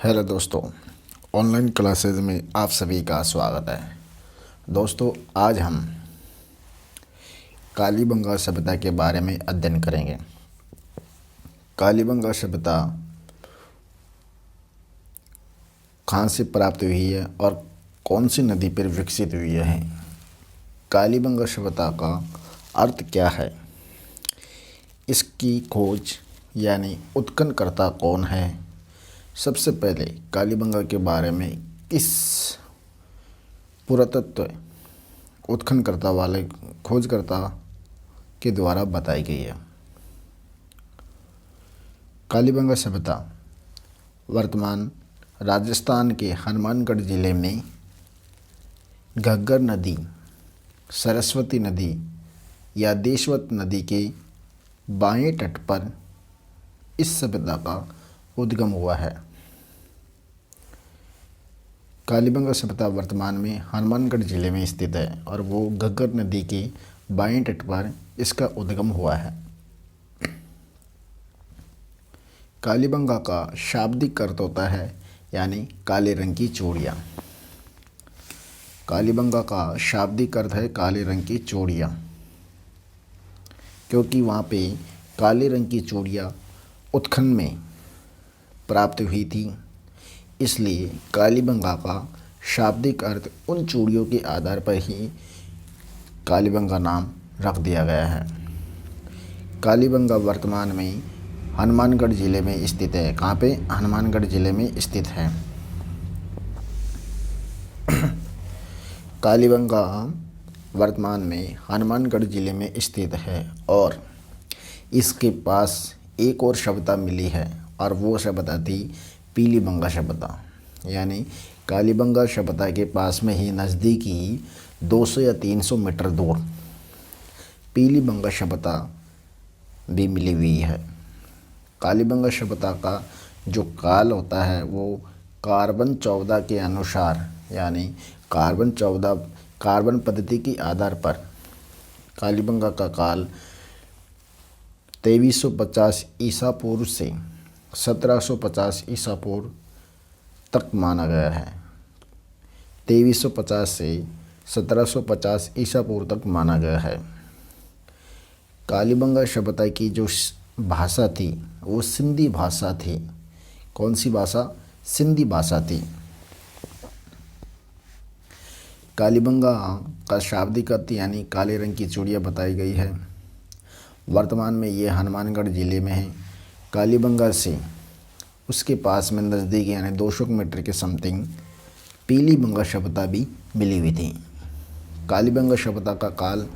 Hello दोस्तों, online classes में आप सभी का स्वागत है। दोस्तों, आज हम कालीबंगा सभ्यता के बारे में अध्ययन करेंगे। कालीबंगा सभ्यता कहाँ से प्राप्त हुई है और कौन सी नदी पर विकसित हुई है। कालीबंगा सभ्यता का अर्थ क्या है, इसकी खोज यानी उत्खननकर्ता कौन है। सबसे पहले कालीबंगा के बारे में किस पुरातत्व उत्खननकर्ता वाले खोजकर्ता के द्वारा बताई गई है। कालीबंगा सभ्यता वर्तमान राजस्थान के हनुमानगढ़ जिले में घग्गर नदी, सरस्वती नदी या देशवत नदी के बाएं तट पर इस सभ्यता का उद्गम हुआ है। कालीबंगा सभ्यता वर्तमान में हनुमानगढ़ जिले में स्थित है और वो घग्गर नदी के बाएं तट पर इसका उद्गम हुआ है। कालीबंगा का शाब्दिक अर्थ होता है यानी काले रंग की चूड़ियाँ। कालीबंगा का शाब्दिक अर्थ है काले रंग की चूड़ियाँ, क्योंकि वहाँ पे काले रंग की चूड़ियाँ उत्खनन में प्राप्त हुई थी, इसलिए कालीबंगा का शाब्दिक अर्थ उन चूड़ियों के आधार पर ही कालीबंगा नाम रख दिया गया है। कालीबंगा वर्तमान में हनुमानगढ़ जिले में स्थित है। कहाँ पे? हनुमानगढ़ जिले में स्थित है। कालीबंगा वर्तमान में हनुमानगढ़ जिले में स्थित है और इसके पास एक और सभ्यता मिली है और वो सभ्यता थी पीलीबंगा सभ्यता। यानी कालीबंगा सभ्यता के पास में ही नज़दीकी 200 या 300 मीटर दूर पीलीबंगा सभ्यता भी मिली हुई है। कालीबंगा सभ्यता का जो काल होता है वो कार्बन 14 के अनुसार, यानी कार्बन पद्धति के आधार पर कालीबंगा का काल 2350 ईसा पूर्व से 1750 ईसा पूर्व तक माना गया है। 2350 से 1750 ईसा पूर्व तक माना गया है। कालीबंगा सभ्यता की जो भाषा थी वो सिंधी भाषा थी। कौन सी भाषा? सिंधी भाषा थी। कालीबंगा का शाब्दिक अर्थ यानी काले रंग की चूड़ियाँ बताई गई है। वर्तमान में ये हनुमानगढ़ जिले में है। कालीबंगा से उसके पास में नज़दीक यानी 200 मीटर के समथिंग पीलीबंगा सभ्यता भी मिली हुई थी। कालीबंगा सभ्यता का काल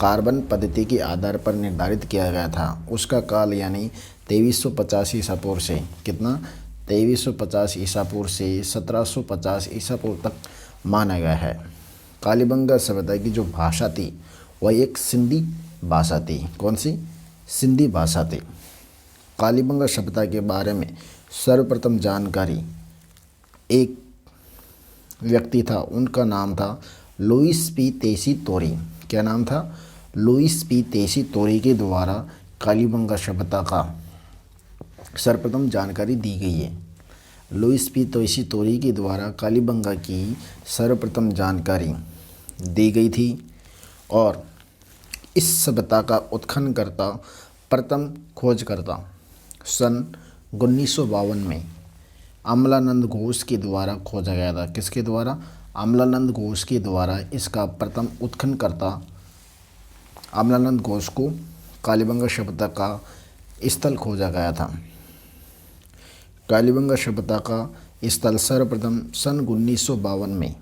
कार्बन पद्धति के आधार पर निर्धारित किया गया था। उसका काल यानी 2350 ईसा पूर्व से कितना? 2350 ईसा पूर्व से 1750 ईसा पूर्व तक माना गया है। कालीबंगा सभ्यता की जो भाषा थी वह एक सिंधी भाषा थी। कौन सी? सिंधी भाषा थी। कालीबंगा सभ्यता के बारे में सर्वप्रथम जानकारी एक व्यक्ति था, उनका नाम था लुईस पी तेसी तोरी। क्या नाम था? लुईस पी तेसी तोरी के द्वारा कालीबंगा सभ्यता का सर्वप्रथम जानकारी दी गई है। लुईस पी तेसी तोरी के द्वारा कालीबंगा की सर्वप्रथम जानकारी दी गई थी और इस सभ्यता का उत्खननकर्ता, प्रथम खोजकर्ता सन 1952 में अमलानंद घोष के द्वारा खोजा गया था। किसके द्वारा? अमलानंद घोष के द्वारा इसका प्रथम उत्खननकर्ता अमलानंद घोष को कालीबंगा सभ्यता का स्थल खोजा गया था। कालीबंगा सभ्यता का स्थल सर्वप्रथम सन 1952 में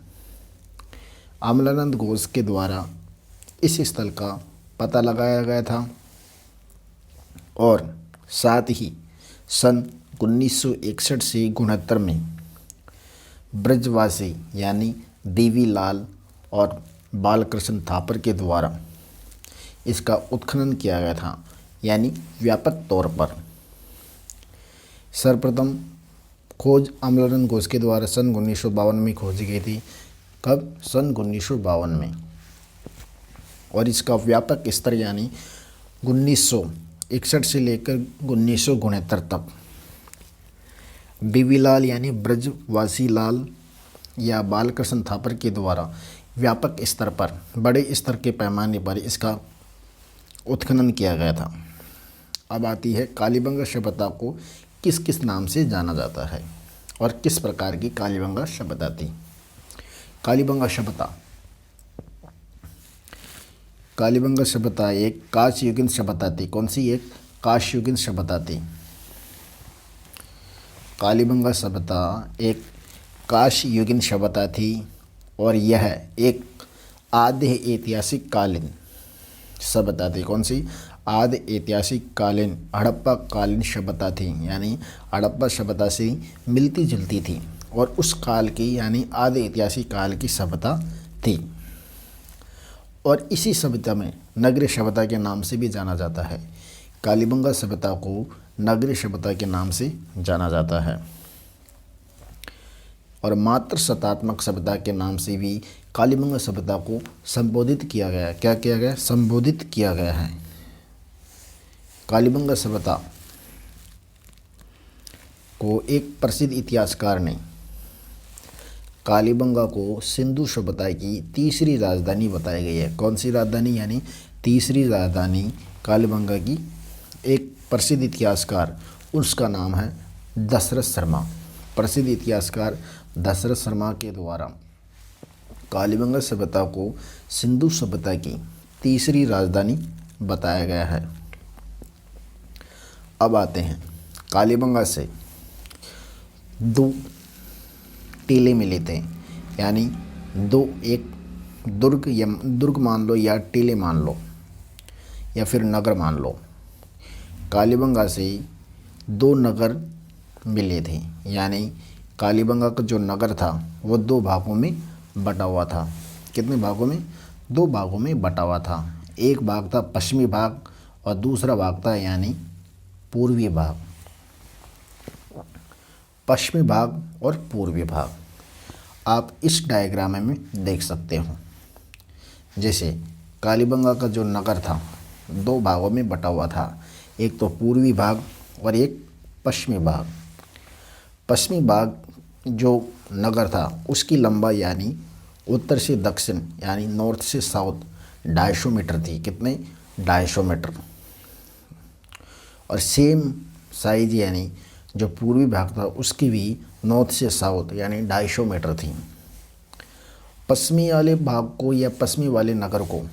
अमलानंद घोष के द्वारा इस स्थल का पता लगाया गया था और साथ ही सन 1961 से 69 में ब्रजवासी यानी देवी लाल और बालकृष्ण थापर के द्वारा इसका उत्खनन किया गया था, यानी व्यापक तौर पर। सर्वप्रथम खोज अमलानंद घोष के द्वारा सन 1952 में खोजी गई थी। कब? सन 1952 में। और इसका व्यापक स्तर यानी 1961 से लेकर 1969 तक बीवीलाल यानी ब्रजवासी लाल या बालकृष्ण थापर के द्वारा व्यापक स्तर पर, बड़े स्तर के पैमाने पर इसका उत्खनन किया गया था। अब आती है कालीबंगा सभ्यता को किस किस नाम से जाना जाता है और किस प्रकार की कालीबंगा सभ्यता थी। कालीबंगा सभ्यता, कालीबंगा सभ्यता एक काशयुगीन सभ्यता थी। कौन सी? एक काशयुगीन सभ्यता थी। कालीबंगा सभ्यता एक काशयुगीन सभ्यता थी और यह एक आद्य ऐतिहासिक कालीन सभ्यता थी। कौन सी? आद्य ऐतिहासिक कालीन हड़प्पा कालीन सभ्यता थी, यानी हड़प्पा सभ्यता से मिलती जुलती थी और उस काल की यानी आद्य ऐतिहासिक काल की सभ्यता थी। और इसी सभ्यता में नगरीय सभ्यता के नाम से भी जाना जाता है। कालीबंगा सभ्यता को नगरीय सभ्यता के नाम से जाना जाता है और मात्र सत्तात्मक सभ्यता के नाम से भी कालीबंगा सभ्यता को संबोधित किया गया। क्या किया गया? संबोधित किया गया है। कालीबंगा सभ्यता को एक प्रसिद्ध इतिहासकार ने कालीबंगा को सिंधु सभ्यता की तीसरी राजधानी बताई गई है। कौन सी राजधानी? यानी तीसरी राजधानी कालीबंगा की एक प्रसिद्ध इतिहासकार, उसका नाम है दशरथ शर्मा। प्रसिद्ध इतिहासकार दशरथ शर्मा के द्वारा कालीबंगा सभ्यता को सिंधु सभ्यता की तीसरी राजधानी बताया गया है। अब आते हैं कालीबंगा से दो टीले मिले थे, यानी एक दुर्ग मान लो या टीले मान लो या फिर नगर मान लो। कालीबंगा से दो नगर मिले थे, यानी कालीबंगा का जो नगर था वो दो भागों में बटा हुआ था। कितने भागों में? दो भागों में बटा हुआ था। एक भाग था पश्चिमी भाग और दूसरा भाग था यानी पूर्वी भाग। पश्चिमी भाग और पूर्वी भाग आप इस डायग्राम में देख सकते हो। जैसे कालीबंगा का जो नगर था दो भागों में बटा हुआ था, एक तो पूर्वी भाग और एक पश्चिमी भाग। पश्चिमी भाग जो नगर था उसकी लंबाई यानी उत्तर से दक्षिण यानी नॉर्थ से साउथ 250 मीटर थी। कितने? 250 मीटर। और सेम साइज यानी जो पूर्वी भाग था उसकी भी नॉर्थ से साउथ यानी 250 मीटर थी। पश्चिमी वाले भाग को या पश्चिमी वाले नगर को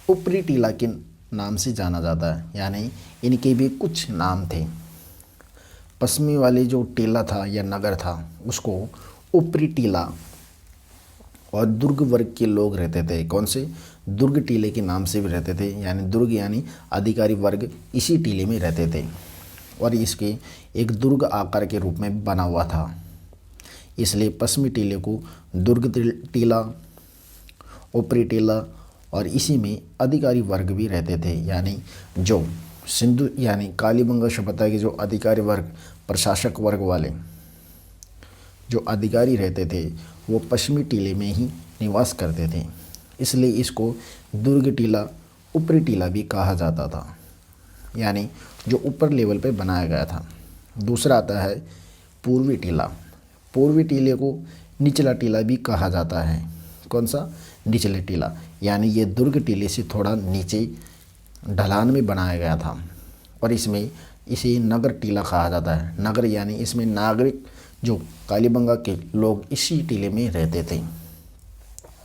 ऊपरी टीला के नाम से जाना जाता है, यानी इनके भी कुछ नाम थे। पश्चिमी वाले जो टीला था या नगर था उसको ऊपरी टीला और दुर्ग वर्ग के लोग रहते थे। कौन से? दुर्ग टीले के नाम से भी रहते थे, यानी दुर्ग यानी अधिकारी वर्ग इसी टीले में रहते थे और इसके एक दुर्ग आकार के रूप में बना हुआ था, इसलिए पश्चिमी टीले को दुर्ग टीला, ऊपरी टीला और इसी में अधिकारी वर्ग भी रहते थे। यानी जो सिंधु यानी कालीबंगा सभ्यता के जो अधिकारी वर्ग, प्रशासक वर्ग वाले जो अधिकारी रहते थे वो पश्चिमी टीले में ही निवास करते थे, इसलिए इसको दुर्ग टीला, ऊपरी टीला भी कहा जाता था, यानी जो ऊपर लेवल पे बनाया गया था। दूसरा आता है पूर्वी टीला। पूर्वी टीले को निचला टीला भी कहा जाता है। कौन सा? निचले टीला, यानी ये दुर्ग टीले से थोड़ा नीचे ढलान में बनाया गया था और इसमें इसे नगर टीला कहा जाता है। नगर यानी इसमें नागरिक जो कालीबंगा के लोग इसी टीले में रहते थे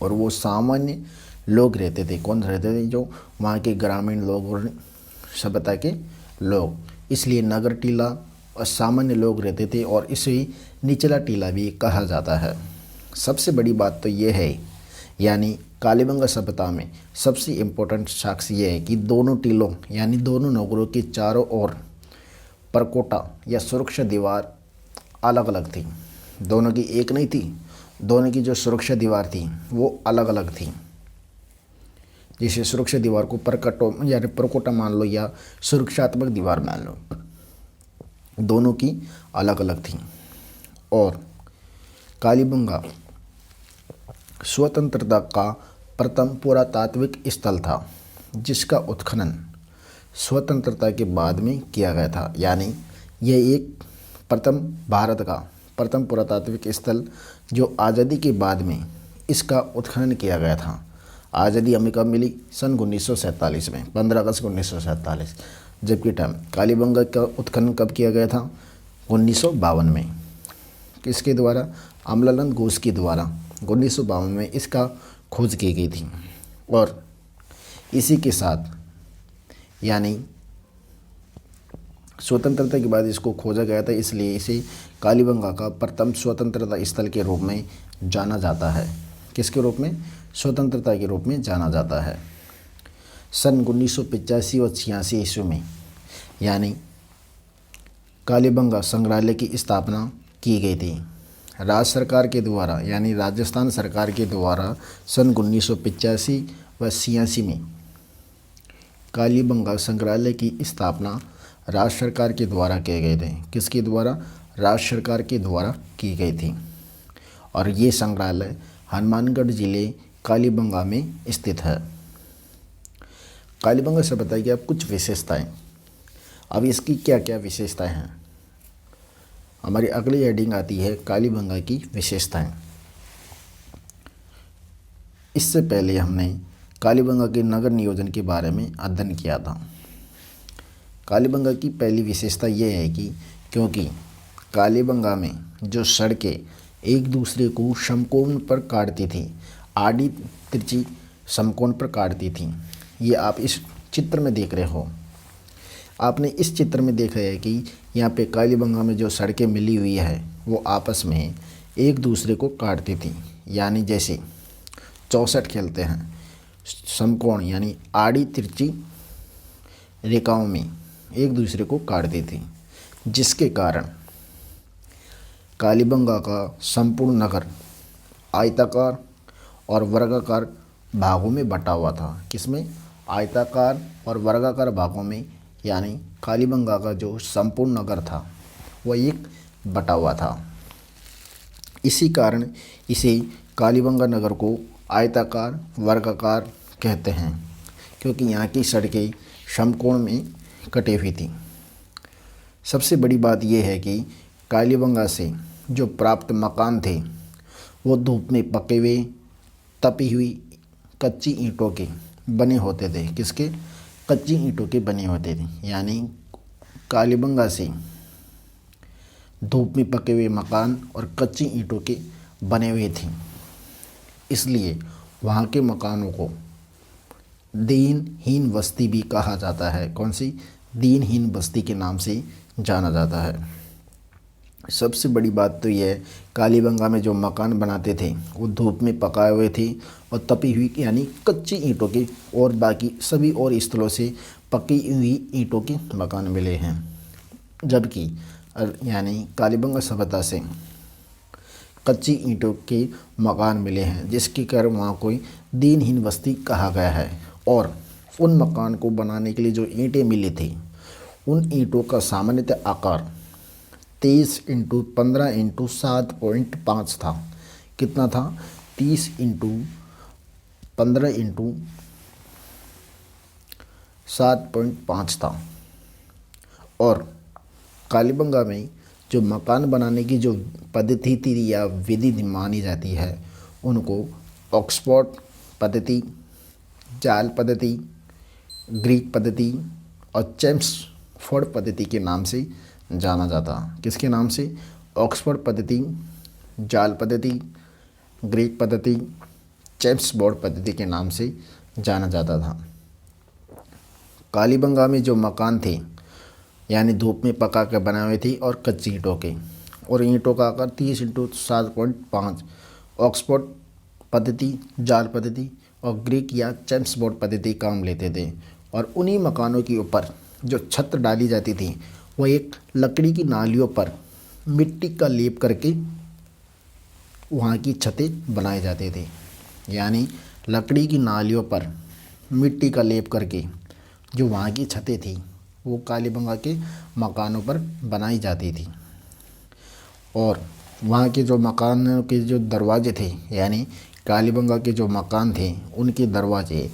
और वो सामान्य लोग रहते थे। कौन रहते थे? जो वहाँ के ग्रामीण लोग और सभ्यता के लोग, इसलिए नगर टीला और सामान्य लोग रहते थे और इसे निचला टीला भी कहा जाता है। सबसे बड़ी बात तो ये है, यानी कालीबंगा सभ्यता में सबसे इम्पोर्टेंट साक्ष्य ये है कि दोनों टीलों यानी दोनों नगरों के चारों ओर परकोटा या सुरक्षा दीवार अलग अलग थी। दोनों की एक नहीं थी, दोनों की जो सुरक्षा दीवार थी वो अलग अलग थी। जैसे सुरक्षा दीवार को परकोटा मान लो या सुरक्षात्मक दीवार मान लो, दोनों की अलग अलग थी। और कालीबंगा स्वतंत्रता का प्रथम पुरातात्विक स्थल था जिसका उत्खनन स्वतंत्रता के बाद में किया गया था, यानी यह एक प्रथम भारत का प्रथम पुरातात्विक स्थल जो आज़ादी के बाद में इसका उत्खनन किया गया था। आज़ादी हमें कब मिली? सन 1947 में, 15 अगस्त 1947। जबकि कालीबंगा का उत्खनन कब किया गया था? 1952 में। किसके द्वारा? अमलानंद घोष के द्वारा 1952 में इसका खोज की गई थी। और इसी के साथ यानी स्वतंत्रता के बाद इसको खोजा गया था, इसलिए इसे कालीबंगा का प्रथम स्वतंत्रता स्थल के रूप में जाना जाता है। किसके रूप में? स्वतंत्रता के रूप में जाना जाता है। सन 1985 और 86 ईस्वी में यानी कालीबंगा संग्रहालय की स्थापना की गई थी राज्य सरकार के द्वारा, यानी राजस्थान सरकार के द्वारा। सन 1985 व 86 में कालीबंगा संग्रहालय की स्थापना राज्य सरकार के द्वारा किए गए थे। किसके द्वारा? राज्य सरकार के द्वारा की गई थी। और ये संग्रहालय हनुमानगढ़ जिले कालीबंगा में स्थित है। कालीबंगा से बताइए आप कुछ विशेषताएं। अब इसकी क्या क्या विशेषताएं हैं? हमारी अगली हेडिंग आती है कालीबंगा की विशेषताएं। इससे पहले हमने कालीबंगा के नगर नियोजन के बारे में अध्ययन किया था। कालीबंगा की पहली विशेषता यह है कि क्योंकि कालीबंगा में जो सड़कें एक दूसरे को समकोण पर काटती थी, आड़ी तिरछी समकोण पर काटती थी। ये आप इस चित्र में देख रहे हो। आपने इस चित्र में देखा है कि यहाँ पे कालीबंगा में जो सड़कें मिली हुई है वो आपस में एक दूसरे को काटती थी। यानी जैसे 64 खेलते हैं, समकोण यानी आड़ी तिरछी रेखाओं में एक दूसरे को काटती थी, जिसके कारण कालीबंगा का संपूर्ण नगर आयताकार और वर्गाकार भागों में बटा हुआ था। किसमें? आयताकार और वर्गाकार भागों में। यानी कालीबंगा का जो संपूर्ण नगर था वह एक बटा हुआ था। इसी कारण इसे कालीबंगा नगर को आयताकार वर्गाकार कहते हैं, क्योंकि यहाँ की सड़कें समकोण में कटी हुई थी। सबसे बड़ी बात यह है कि कालीबंगा से जो प्राप्त मकान थे वो धूप में पके हुए तपी हुई कच्ची ईंटों के बने होते थे। किसके? कच्ची ईंटों के बने होते थे। यानी कालीबंगा से धूप में पके हुए मकान और कच्ची ईंटों के बने हुए थे, इसलिए वहाँ के मकानों को दीनहीन बस्ती भी कहा जाता है। कौन सी? दीनहीन बस्ती के नाम से जाना जाता है। सबसे बड़ी बात तो यह, कालीबंगा में जो मकान बनाते थे वो धूप में पकाए हुए थे और तपी हुई यानी कच्ची ईंटों के, और बाकी सभी और स्थलों से पकी हुई ईंटों के मकान मिले हैं। जबकि यानी कालीबंगा सभ्यता से कच्ची ईंटों के मकान मिले हैं, जिसके कारण वहाँ कोई दीनहीन बस्ती कहा गया है। और उन मकान को बनाने के लिए जो ईंटें मिली थी, उन ईंटों का सामान्यतः आकार 30 × 15 × 7.5 था। कितना था? 30 × 15 × 7.5 था। और कालीबंगा में जो मकान बनाने की जो पद्धति थी या विधि मानी जाती है, उनको ऑक्सफोर्ड पद्धति, जाल पद्धति, ग्रीक पद्धति और चेम्सफोर्ड पद्धति के नाम से जाना जाता। किसके नाम से? ऑक्सफोर्ड पद्धति, जाल पद्धति, ग्रीक पद्धति, चेम्सफोर्ड पद्धति के नाम से जाना जाता था। कालीबंगा में जो मकान थे यानी धूप में पका के बनाए हुए थे और कच्ची ईंटों के, और ईंटों का आकार 30 × 7.5, ऑक्सफोर्ड पद्धति, जाल पद्धति और ग्रीक या चेम्सफोर्ड पद्धति काम लेते थे। और उन्हीं मकानों के ऊपर जो छत डाली जाती थी वो एक लकड़ी की नालियों पर मिट्टी का लेप करके वहाँ की छतें बनाए जाते थे। यानी लकड़ी की नालियों पर मिट्टी का लेप करके जो वहाँ की छतें थी वो कालीबंगा के मकानों पर बनाई जाती थी। और वहाँ के जो मकानों के जो दरवाजे थे, यानी कालीबंगा के जो मकान थे, उनके दरवाजे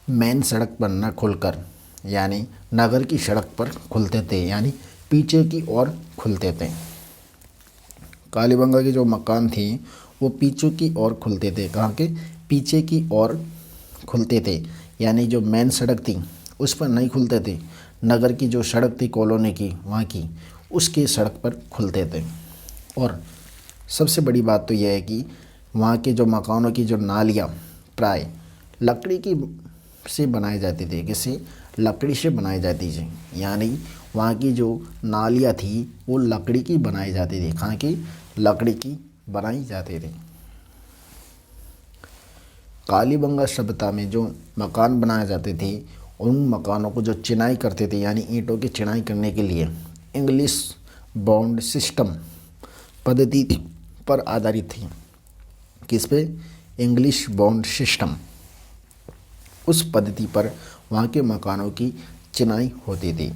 मेन सड़क पर न खुलकर यानी नगर की सड़क पर खुलते थे। यानी पीछे की ओर खुलते थे। कालीबंगा के जो मकान थे वो पीछे की ओर खुलते थे। कहाँ के? पीछे की ओर खुलते थे, यानी जो मेन सड़क थी उस पर नहीं खुलते थे। नगर की जो सड़क थी कॉलोनी की वहाँ की, उसकी सड़क पर खुलते थे। और सबसे बड़ी बात तो यह है कि वहाँ के जो मकानों की जो नालियाँ प्राय लकड़ी की से बनाई जाती थी। किसी लकड़ी से बनाई जाती थी, यानी वहाँ की जो नालियाँ थी वो लकड़ी की बनाई जाती थी। कहाँ की? लकड़ी की बनाई जाती थी। कालीबंगा सभ्यता में जो मकान बनाए जाते थे उन मकानों को जो चिनाई करते थे, यानी ईंटों की चिनाई करने के लिए इंग्लिश बॉन्ड सिस्टम पद्धति पर आधारित थी। किस पे? English bond system. उस पद्धति पर वहाँ के मकानों की चिनाई होती थी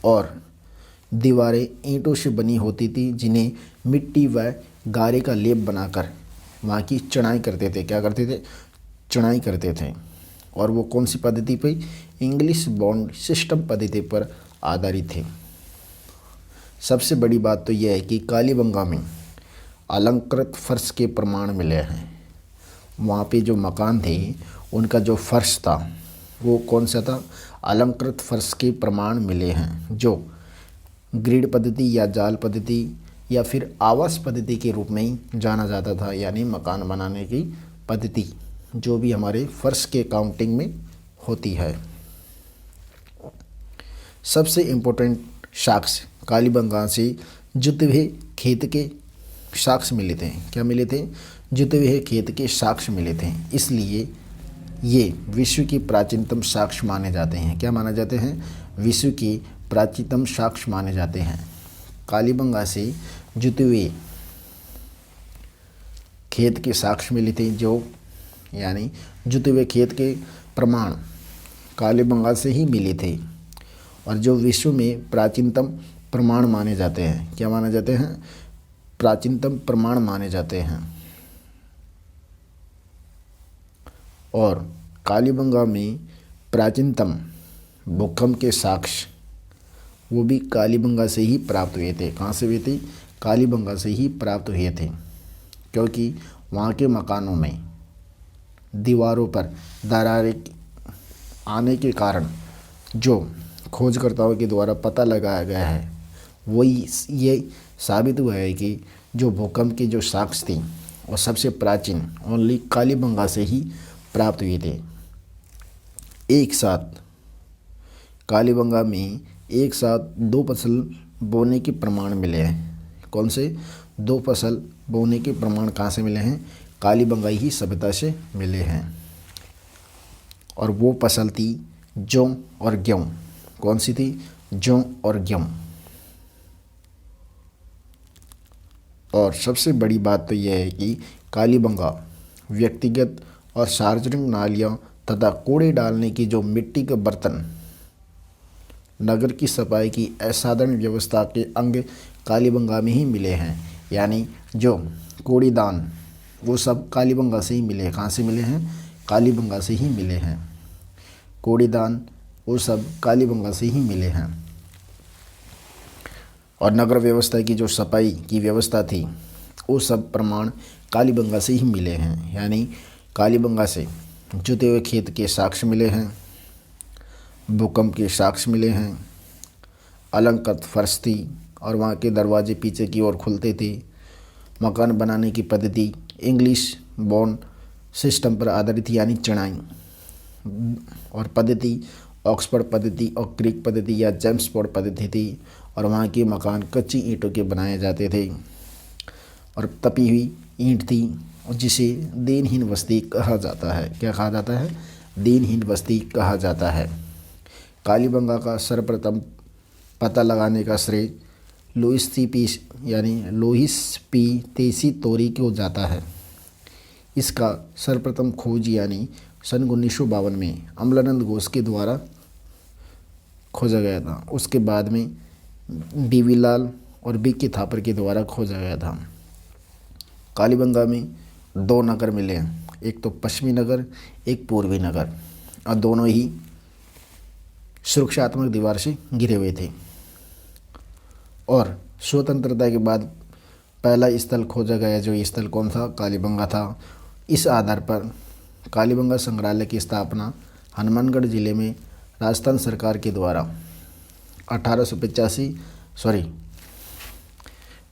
और दीवारें ईंटों से बनी होती थी, जिन्हें मिट्टी व गारे का लेप बनाकर वहाँ की चिनाई करते थे। क्या करते थे? चिनाई करते थे। और वो कौन सी पद्धति पे? इंग्लिश बॉन्ड सिस्टम पद्धति पर आधारित थे। सबसे बड़ी बात तो यह है कि कालीबंगा में अलंकृत फर्श के प्रमाण मिले हैं। वहाँ पे जो मकान थे उनका जो फर्श था वो कौन सा था? अलंकृत फर्श के प्रमाण मिले हैं, जो ग्रिड पद्धति या जाल पद्धति या फिर आवास पद्धति के रूप में ही जाना जाता था, यानी मकान बनाने की पद्धति जो भी हमारे फर्श के काउंटिंग में होती है। सबसे इम्पोर्टेंट साक्ष्य कालीबंगा से जुते हुए खेत के साक्ष्य मिले थे। क्या मिले थे? जुते हुए खेत के साक्ष्य मिले थे। इसलिए ये विश्व की प्राचीनतम साक्ष्य माने जाते हैं। क्या माने जाते हैं? विश्व की प्राचीनतम साक्ष्य माने जाते हैं। कालीबंगा से जुते हुए खेत के साक्ष्य मिले थे, जो यानी जुते हुए खेत के प्रमाण कालीबंगा से ही मिले थे। और जो विश्व में प्राचीनतम प्रमाण माने जाते हैं, क्या माने जाते हैं? प्राचीनतम प्रमाण माने जाते हैं। और कालीबंगा में प्राचीनतम भूकंप के साक्ष्य वो भी कालीबंगा से ही प्राप्त हुए थे। कहाँ से हुए थे? कालीबंगा से ही प्राप्त हुए थे, क्योंकि वहाँ के मकानों में दीवारों पर दरारें आने के कारण जो खोजकर्ताओं के द्वारा पता लगाया गया है वही ये साबित हुआ है कि जो भूकंप के जो साक्ष्य थे वो सबसे प्राचीन ओनली कालीबंगा से ही प्राप्त हुए थे। एक साथ कालीबंगा में एक साथ 2 फसल बोने के प्रमाण मिले हैं। कौन से? 2 फसल बोने के प्रमाण कहाँ से मिले हैं? कालीबंगाई ही सभ्यता से मिले हैं। और वो फसल थी जौ और गेहूँ। कौन सी थी? जौ और गेहूँ। और सबसे बड़ी बात तो यह है कि कालीबंगा व्यक्तिगत और सार्वजनिक नालियाँ तथा कूड़े डालने की जो मिट्टी के बर्तन, नगर की सफाई की असाधारण व्यवस्था के अंग कालीबंगा में ही मिले हैं। यानी जो कूड़ेदान वो सब कालीबंगा से ही मिले हैं। कहाँ से मिले हैं? कालीबंगा से ही मिले हैं। कूड़ेदान वो सब कालीबंगा से ही मिले हैं। और नगर व्यवस्था की जो सफाई की व्यवस्था थी वो सब प्रमाण कालीबंगा से ही मिले हैं। यानी कालीबंगा से जुते हुए खेत के साक्ष्य मिले हैं, भूकंप के साक्ष्य मिले हैं, अलंकृत फर्श थी और वहाँ के दरवाजे पीछे की ओर खुलते थे, मकान बनाने की पद्धति इंग्लिश बॉन्ड सिस्टम पर आधारित यानी चिनाई, और पद्धति ऑक्सफोर्ड पद्धति और क्रीक पद्धति या जेम्स बोर्ड पद्धति थी। और वहाँ के मकान कच्ची ईंटों के बनाए जाते थे और तपी हुई ईंट थी, जिसे दीनहीन बस्ती कहा जाता है। क्या कहा जाता है? दीनहीन बस्ती कहा जाता है। कालीबंगा का सर्वप्रथम पता लगाने का श्रेय लुईस पी तेसी तोरी को जाता है। इसका सर्वप्रथम खोज यानी सन 1952 में अमलानंद घोष के द्वारा खोजा गया था। उसके बाद में डीवी लाल और बीके थापर के द्वारा खोजा गया था। कालीबंगा में 2 नगर मिले हैं, एक तो पश्चिमी नगर, एक पूर्वी नगर, और दोनों ही सुरक्षात्मक दीवार से घिरे हुए थे। और स्वतंत्रता के बाद पहला स्थल खोजा गया, जो स्थल कौन था, कालीबंगा था। इस आधार पर कालीबंगा संग्रहालय की स्थापना हनुमानगढ़ जिले में राजस्थान सरकार के द्वारा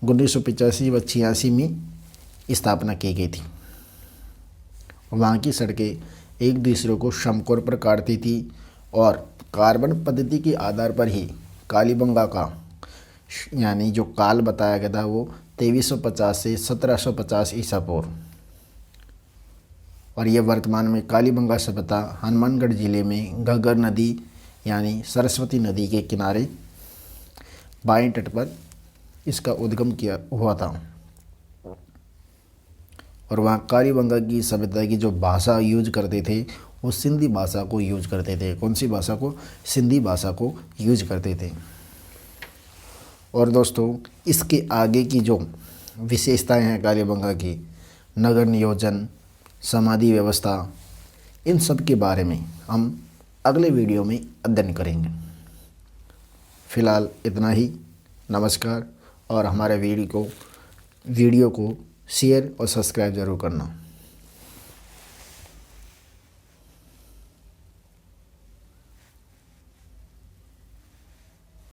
1985 व 86 में स्थापना की गई थी। वहाँ की सड़कें एक दूसरे को समकोण पर काटती थी और कार्बन पद्धति के आधार पर ही कालीबंगा का यानी जो काल बताया गया था वो 2350 से 1750 ईसा पूर्व। और ये वर्तमान में कालीबंगा सभ्यता हनुमानगढ़ जिले में घग्गर नदी यानी सरस्वती नदी के किनारे बाएं तट पर इसका उद्गम किया हुआ था। और वहाँ कालीबंगा की सभ्यता की जो भाषा यूज करते थे वो सिंधी भाषा को यूज करते थे। कौन सी भाषा को? सिंधी भाषा को यूज करते थे। और दोस्तों, इसके आगे की जो विशेषताएं हैं कालीबंगा की, नगर नियोजन, समाधि व्यवस्था, इन सब के बारे में हम अगले वीडियो में अध्ययन करेंगे। फिलहाल इतना ही। नमस्कार। और हमारे वीडियो को शेयर और सब्सक्राइब ज़रूर करना।